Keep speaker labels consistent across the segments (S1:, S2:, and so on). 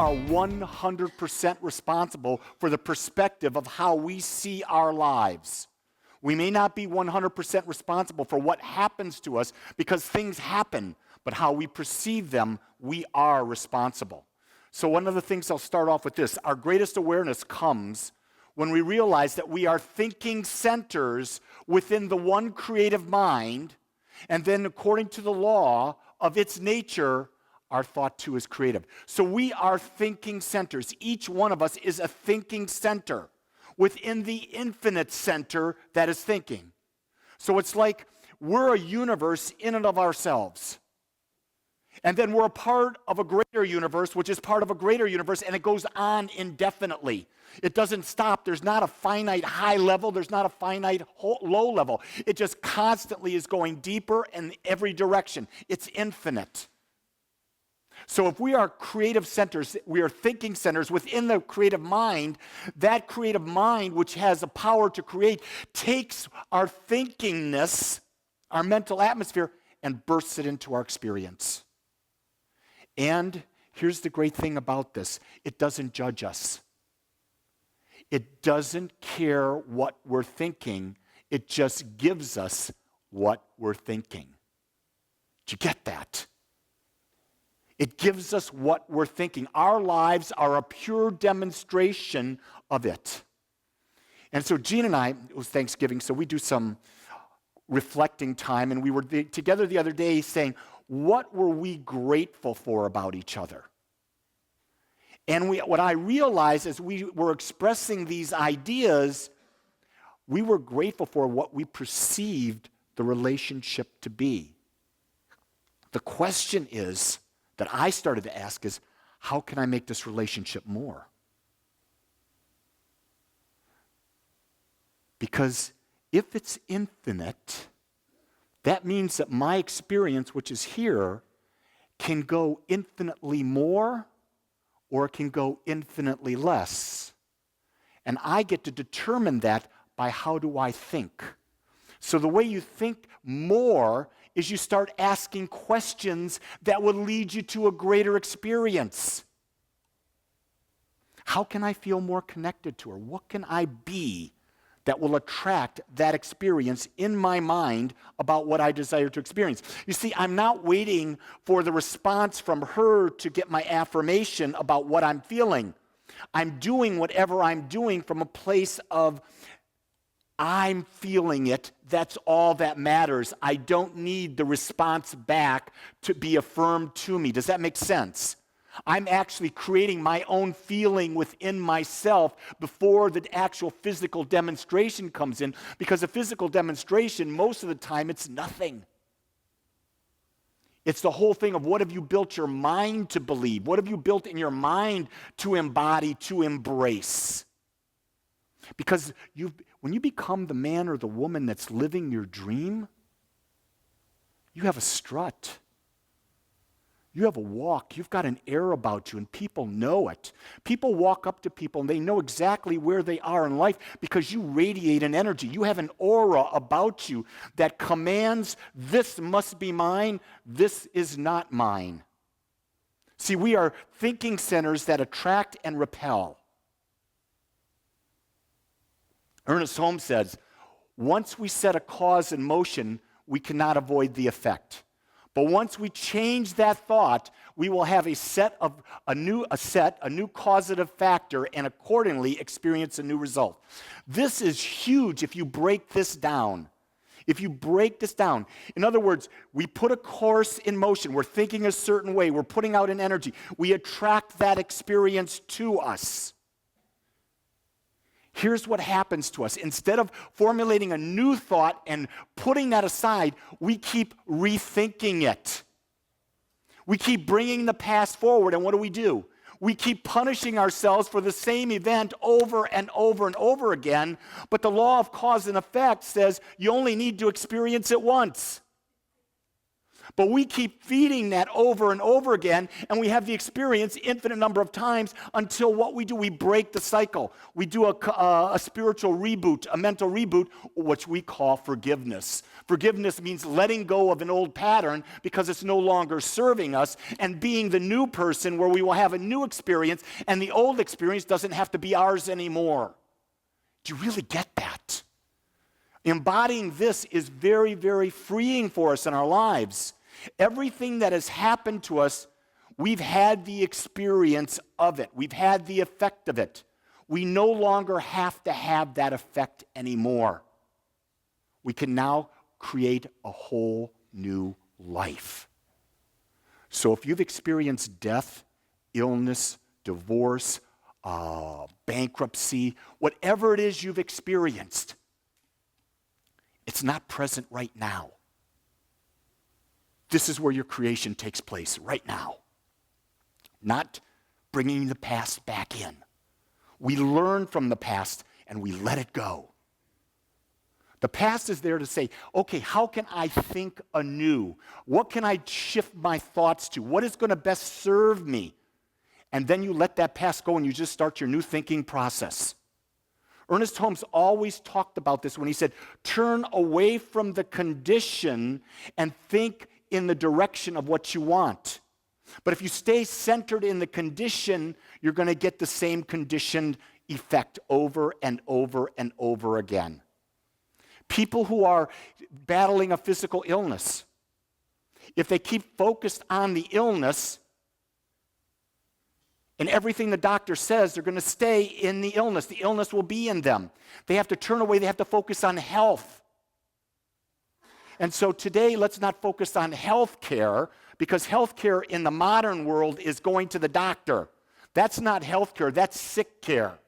S1: are 100% responsible for the perspective of how we see our lives. We may not be 100% responsible for what happens to us because things happen, but how we perceive them, we are responsible. So one of the things I'll start off with this, our greatest awareness comes when we realize that we are thinking centers within the one creative mind, and then according to the law of its nature, our thought too is creative. So we are thinking centers. Each one of us is a thinking center within the infinite center that is thinking. So it's like we're a universe in and of ourselves. And then we're a part of a greater universe, which is part of a greater universe, and it goes on indefinitely. It doesn't stop. There's not a finite high level. There's not a finite low level. It just constantly is going deeper in every direction. It's infinite. So if we are creative centers, we are thinking centers within the creative mind, that creative mind, which has a power to create, takes our thinkingness, our mental atmosphere, and bursts it into our experience. And here's the great thing about this. It doesn't judge us. It doesn't care what we're thinking. It just gives us what we're thinking. Did you get that? It gives us what we're thinking. Our lives are a pure demonstration of it. And so Jean and I, it was Thanksgiving, so we do some reflecting time, and we were together the other day saying, what were we grateful for about each other? And what I realized as we were expressing these ideas, we were grateful for what we perceived the relationship to be. The question is, that I started to ask is, how can I make this relationship more? Because if it's infinite, that means that my experience, which is here, can go infinitely more or it can go infinitely less. And I get to determine that by how do I think. So the way you think more is you start asking questions that will lead you to a greater experience. How can I feel more connected to her? What can I be that will attract that experience in my mind about what I desire to experience? You see, I'm not waiting for the response from her to get my affirmation about what I'm feeling. I'm doing whatever I'm doing from a place of I'm feeling it. That's all that matters. I don't need the response back to be affirmed to me. Does that make sense? I'm actually creating my own feeling within myself before the actual physical demonstration comes in, because a physical demonstration, most of the time, it's nothing. It's the whole thing of what have you built your mind to believe? What have you built in your mind to embody, to embrace? Because when you become the man or the woman that's living your dream, you have a strut. You have a walk. You've got an air about you, and people know it. People walk up to people, and they know exactly where they are in life because you radiate an energy. You have an aura about you that commands, this must be mine, this is not mine. See, we are thinking centers that attract and repel. Ernest Holmes says, once we set a cause in motion, we cannot avoid the effect. But once we change that thought, we will have a new causative factor and accordingly experience a new result. This is huge if you break this down. If you break this down, in other words, we put a course in motion. We're thinking a certain way. We're putting out an energy. We attract that experience to us. Here's what happens to us. Instead of formulating a new thought and putting that aside, we keep rethinking it. We keep bringing the past forward, and what do? We keep punishing ourselves for the same event over and over and over again, but the law of cause and effect says you only need to experience it once. But we keep feeding that over and over again, and we have the experience infinite number of times until what we do, we break the cycle. We do a spiritual reboot, a mental reboot, which we call forgiveness. Forgiveness means letting go of an old pattern because it's no longer serving us, and being the new person where we will have a new experience, and the old experience doesn't have to be ours anymore. Do you really get that? Embodying this is very, very freeing for us in our lives. Everything that has happened to us, we've had the experience of it. We've had the effect of it. We no longer have to have that effect anymore. We can now create a whole new life. So if you've experienced death, illness, divorce, bankruptcy, whatever it is you've experienced, it's not present right now. This is where your creation takes place, right now. Not bringing the past back in. We learn from the past and we let it go. The past is there to say, okay, how can I think anew? What can I shift my thoughts to? What is going to best serve me? And then you let that past go and you just start your new thinking process. Ernest Holmes always talked about this when he said, turn away from the condition and think in the direction of what you want. But if you stay centered in the condition, you're going to get the same conditioned effect over and over and over again. People who are battling a physical illness, if they keep focused on the illness and everything the doctor says, they're going to stay in the illness. The illness will be in them. They have to turn away. They have to focus on health. And so today, let's not focus on health care, because health care in the modern world is going to the doctor. That's not health care. That's sick care.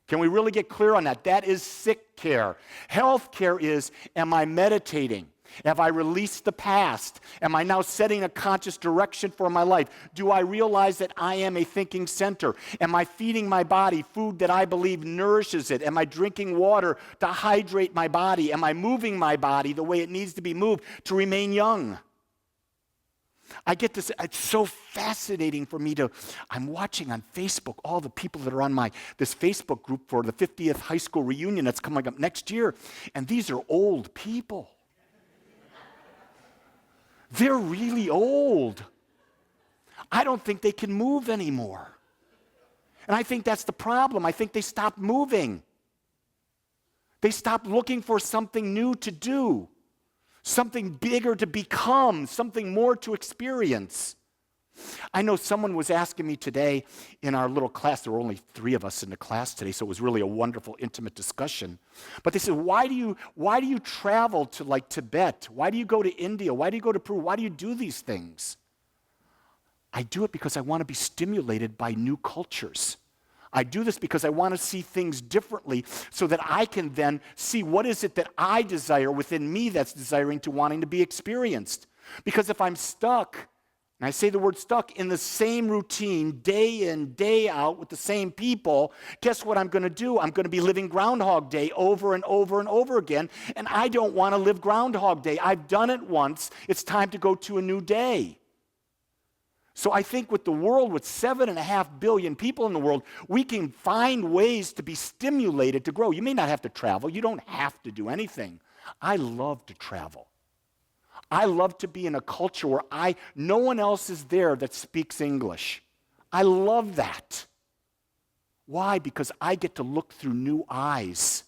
S1: Can we really get clear on that? That is sick care. Health care is, am I meditating? Have I released the past? Am I now setting a conscious direction for my life? Do I realize that I am a thinking center? Am I feeding my body food that I believe nourishes it? Am I drinking water to hydrate my body? Am I moving my body the way it needs to be moved to remain young? I get this, it's so fascinating for me I'm watching on Facebook all the people that are on this Facebook group for the 50th high school reunion that's coming up next year, and these are old people. They're really old. I don't think they can move anymore. And I think that's the problem. I think they stopped moving. They stopped looking for something new to do, something bigger to become, something more to experience. I know someone was asking me today in our little class, there were only 3 of us in the class today, so it was really a wonderful, intimate discussion. But they said, why do you travel to like Tibet? Why do you go to India? Why do you go to Peru? Why do you do these things? I do it because I want to be stimulated by new cultures. I do this because I want to see things differently so that I can then see what is it that I desire within me that's desiring to wanting to be experienced. Because if I'm stuck, and I say the word stuck, in the same routine, day in, day out, with the same people, guess what I'm going to do? I'm going to be living Groundhog Day over and over and over again, and I don't want to live Groundhog Day. I've done it once. It's time to go to a new day. So I think with the world, with 7.5 billion people in the world, we can find ways to be stimulated to grow. You may not have to travel. You don't have to do anything. I love to travel. I love to be in a culture where no one else is there that speaks English. I love that. Why? Because I get to look through new eyes.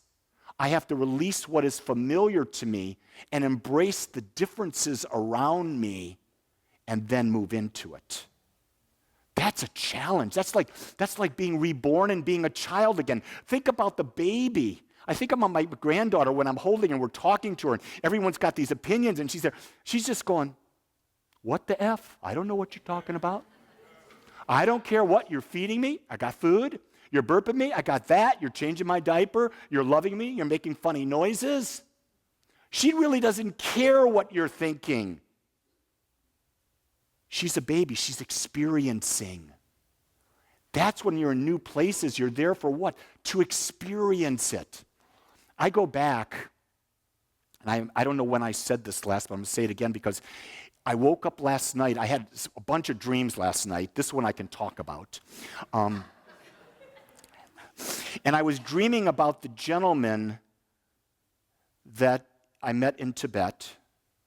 S1: I have to release what is familiar to me and embrace the differences around me and then move into it. That's a challenge. That's like being reborn and being a child again. Think about the baby. I think about my granddaughter when I'm holding her and we're talking to her and everyone's got these opinions and she's there. She's just going, what the F? I don't know what you're talking about. I don't care what you're feeding me. I got food. You're burping me. I got that. You're changing my diaper. You're loving me. You're making funny noises. She really doesn't care what you're thinking. She's a baby. She's experiencing. That's when you're in new places. You're there for what? To experience it. I go back, and I don't know when I said this last, but I'm going to say it again because I woke up last night. I had a bunch of dreams last night. This one I can talk about. And I was dreaming about the gentleman that I met in Tibet,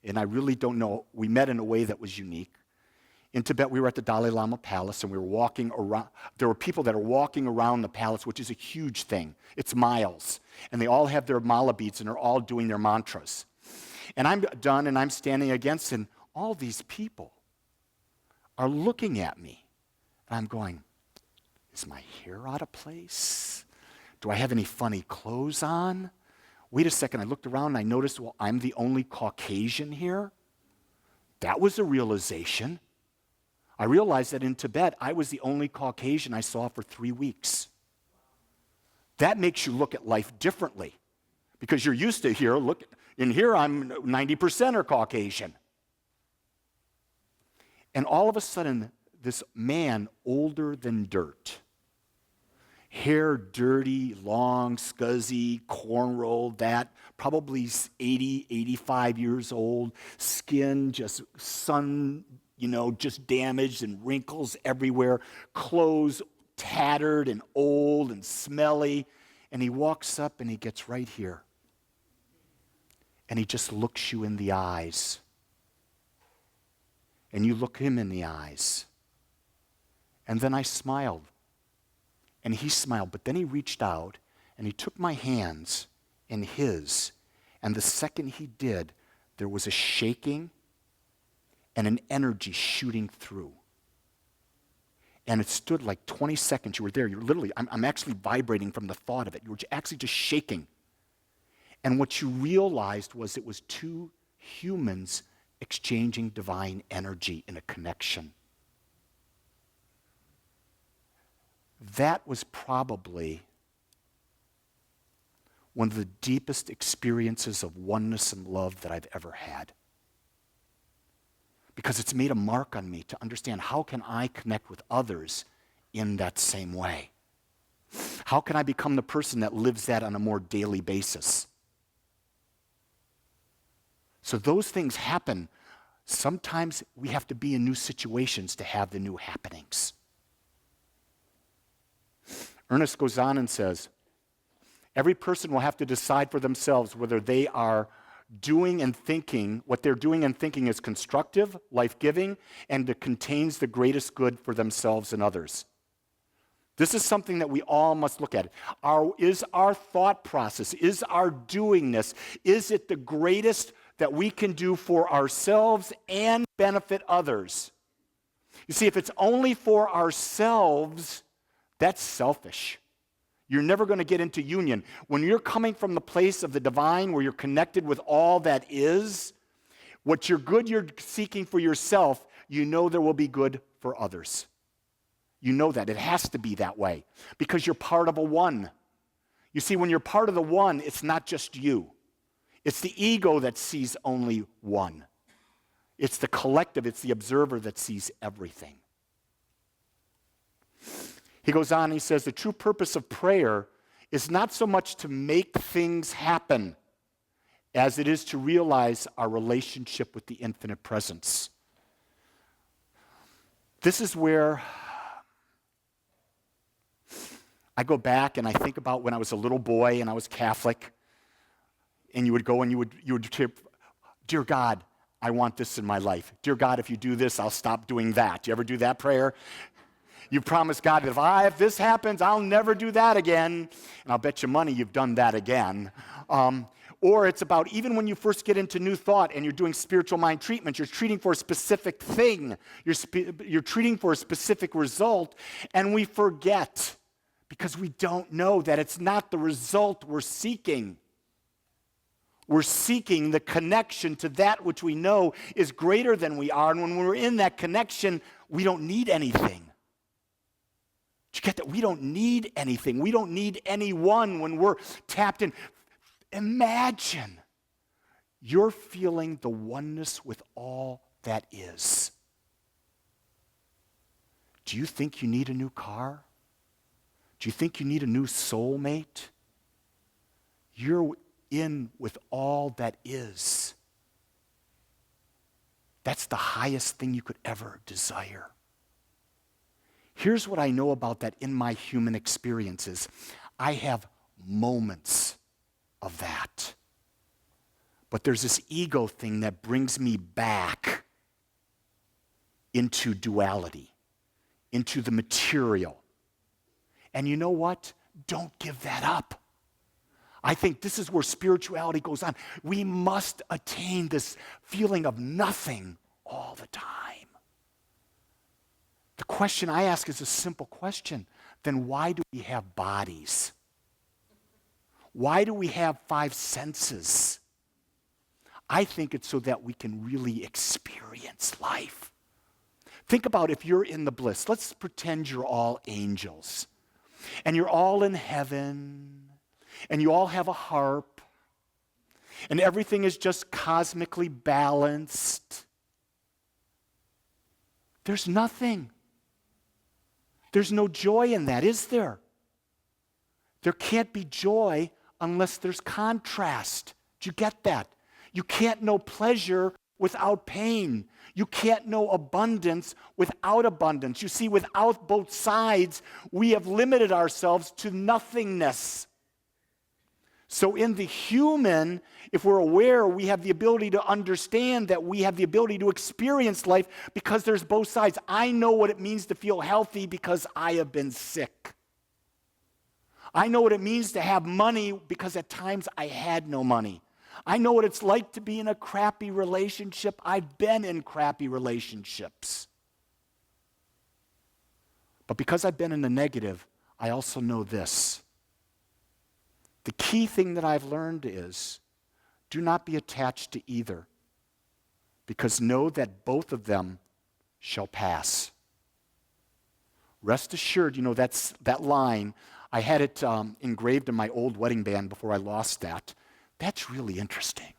S1: and I really don't know. We met in a way that was unique. In Tibet, we were at the Dalai Lama Palace, and we were walking around. There were people that are walking around the palace, which is a huge thing. It's miles. And they all have their mala beads, and they're all doing their mantras. And I'm done, and I'm standing against, and all these people are looking at me. And I'm going, is my hair out of place? Do I have any funny clothes on? Wait a second, I looked around, and I noticed, well, I'm the only Caucasian here. That was a realization. I realized that in Tibet, I was the only Caucasian I saw for 3 weeks. That makes you look at life differently because you're used to here, look, in here I'm 90% are Caucasian. And all of a sudden, this man older than dirt, hair dirty, long, scuzzy, cornrow, that, probably 80, 85 years old, skin just sun, just damaged and wrinkles everywhere, clothes tattered and old and smelly. And he walks up and he gets right here. And he just looks you in the eyes. And you look him in the eyes. And then I smiled. And he smiled, but then he reached out and he took my hands in his. And the second he did, there was a shaking and an energy shooting through. And it stood like 20 seconds. You were there. You're literally, I'm actually vibrating from the thought of it. You were actually just shaking. And what you realized was it was two humans exchanging divine energy in a connection. That was probably one of the deepest experiences of oneness and love that I've ever had. Because it's made a mark on me to understand how can I connect with others in that same way? How can I become the person that lives that on a more daily basis? So those things happen. Sometimes we have to be in new situations to have the new happenings. Ernest goes on and says, every person will have to decide for themselves whether they are doing and thinking, what they're doing and thinking is constructive, life-giving, and it contains the greatest good for themselves and others. This is something that we all must look at. Is our thought process, is our doingness, is it the greatest that we can do for ourselves and benefit others? You see, if it's only for ourselves, that's selfish. You're never going to get into union. When you're coming from the place of the divine, where you're connected with all that is, what you're seeking for yourself, you know there will be good for others. You know that. It has to be that way because you're part of a one. You see, when you're part of the one, it's not just you. It's the ego that sees only one. It's the collective, it's the observer that sees everything. He goes on, he says, the true purpose of prayer is not so much to make things happen as it is to realize our relationship with the infinite presence. This is where I go back and I think about when I was a little boy and I was Catholic, and you would go and you would hear, dear God, I want this in my life. Dear God, if you do this, I'll stop doing that. Do you ever do that prayer? You promise God that if this happens, I'll never do that again. And I'll bet you money you've done that again. Or it's about even when you first get into new thought and you're doing spiritual mind treatment, you're treating for a specific thing. You're treating for a specific result, and we forget because we don't know that it's not the result we're seeking. We're seeking the connection to that which we know is greater than we are. And when we're in that connection, we don't need anything. Did you get that? We don't need anything. We don't need anyone when we're tapped in. Imagine you're feeling the oneness with all that is. Do you think you need a new car? Do you think you need a new soulmate? You're in with all that is. That's the highest thing you could ever desire. Here's what I know about that in my human experiences. I have moments of that. But there's this ego thing that brings me back into duality, into the material. And you know what? Don't give that up. I think this is where spirituality goes on. We must attain this feeling of nothing all the time. The question I ask is a simple question. Then why do we have bodies? Why do we have 5 senses? I think it's so that we can really experience life. Think about if you're in the bliss. Let's pretend you're all angels. And you're all in heaven. And you all have a harp. And everything is just cosmically balanced. There's nothing. There's no joy in that, is there? There can't be joy unless there's contrast. Do you get that? You can't know pleasure without pain. You can't know abundance without abundance. You see, without both sides, we have limited ourselves to nothingness. So in the human, if we're aware, we have the ability to understand that we have the ability to experience life because there's both sides. I know what it means to feel healthy because I have been sick. I know what it means to have money because at times I had no money. I know what it's like to be in a crappy relationship. I've been in crappy relationships. But because I've been in the negative, I also know this. The key thing that I've learned is do not be attached to either, because know that both of them shall pass. Rest assured, that's that line. I had it engraved in my old wedding band before I lost that. That's really interesting.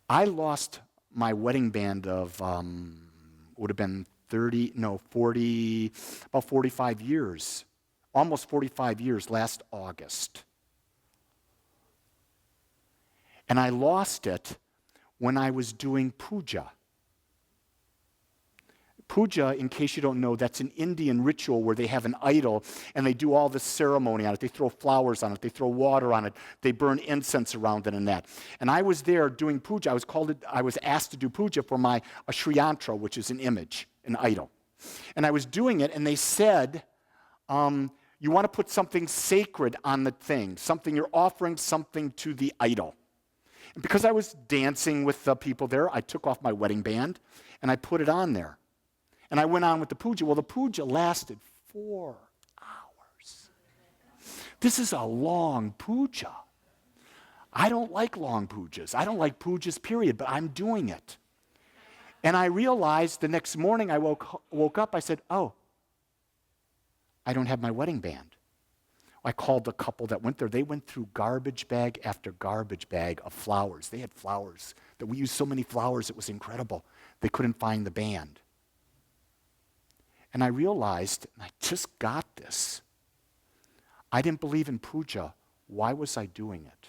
S1: I lost my wedding band of, would have been 45 years. Almost 45 years last August. And I lost it when I was doing puja. Puja, in case you don't know, that's an Indian ritual where they have an idol and they do all this ceremony on it. They throw flowers on it. They throw water on it. They burn incense around it and that. And I was there doing puja. I was asked to do puja for my Shriyantra, which is an image, an idol. And I was doing it and they said, you want to put something sacred on the thing, you're offering something to the idol. And because I was dancing with the people there, I took off my wedding band and I put it on there. And I went on with the puja. Well, the puja lasted 4 hours. This is a long puja. I don't like long pujas. I don't like pujas, period, but I'm doing it. And I realized the next morning I woke up, I said, oh, I don't have my wedding band. I called the couple that went there. They went through garbage bag after garbage bag of flowers. They had flowers. That we used so many flowers, it was incredible. They couldn't find the band. And I realized, and I just got this, I didn't believe in puja. Why was I doing it?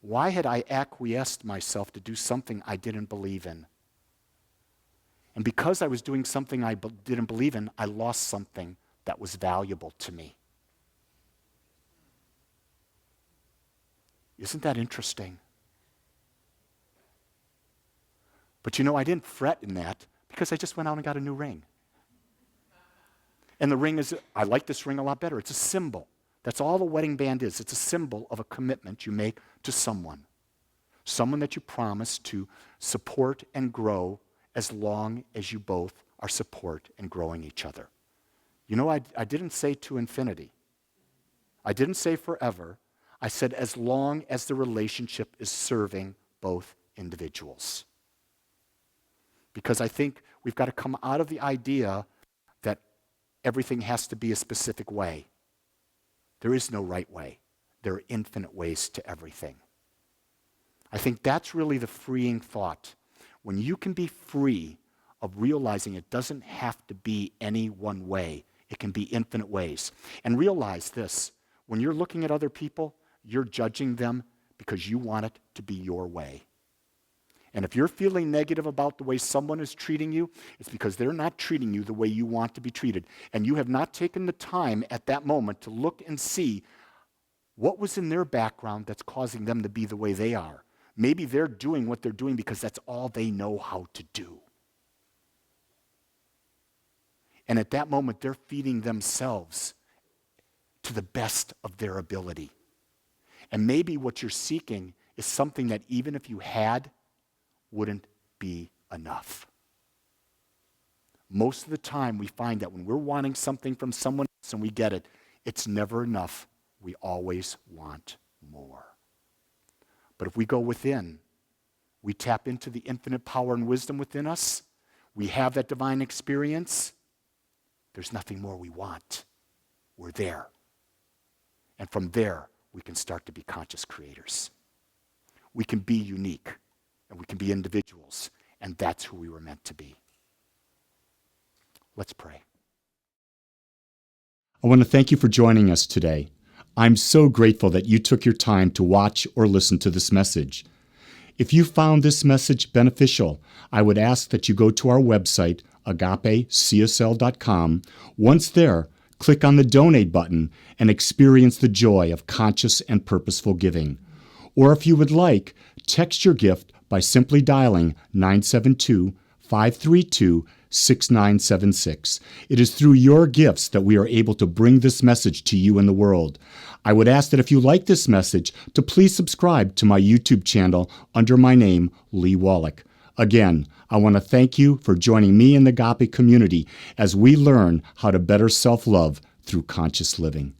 S1: Why had I acquiesced myself to do something I didn't believe in? And because I was doing something I didn't believe in, I lost something that was valuable to me. Isn't that interesting? But I didn't fret in that because I just went out and got a new ring. And the ring I like this ring a lot better. It's a symbol. That's all the wedding band is. It's a symbol of a commitment you make to someone. Someone that you promise to support and grow as long as you both are support and growing each other. I didn't say to infinity. I didn't say forever. I said as long as the relationship is serving both individuals. Because I think we've got to come out of the idea that everything has to be a specific way. There is no right way. There are infinite ways to everything. I think that's really the freeing thought. When you can be free of realizing it doesn't have to be any one way. It can be infinite ways. And realize this, when you're looking at other people, you're judging them because you want it to be your way. And if you're feeling negative about the way someone is treating you, it's because they're not treating you the way you want to be treated. And you have not taken the time at that moment to look and see what was in their background that's causing them to be the way they are. Maybe they're doing what they're doing because that's all they know how to do. And at that moment, they're feeding themselves to the best of their ability. And maybe what you're seeking is something that even if you had, wouldn't be enough. Most of the time, we find that when we're wanting something from someone else and we get it, it's never enough. We always want more. But if we go within, we tap into the infinite power and wisdom within us, we have that divine experience, there's nothing more we want. We're there. And from there, we can start to be conscious creators. We can be unique, and we can be individuals, and that's who we were meant to be. Let's pray. I want to thank you for joining us today. I'm so grateful that you took your time to watch or listen to this message. If you found this message beneficial, I would ask that you go to our website, agapecsl.com. Once there, click on the donate button and experience the joy of conscious and purposeful giving. Or if you would like, text your gift by simply dialing 972-532-6976. It is through your gifts that we are able to bring this message to you in the world. I would ask that if you like this message, to please subscribe to my YouTube channel under my name, Lee Wolak. Again, I want to thank you for joining me in the Agape community as we learn how to better self-love through conscious living.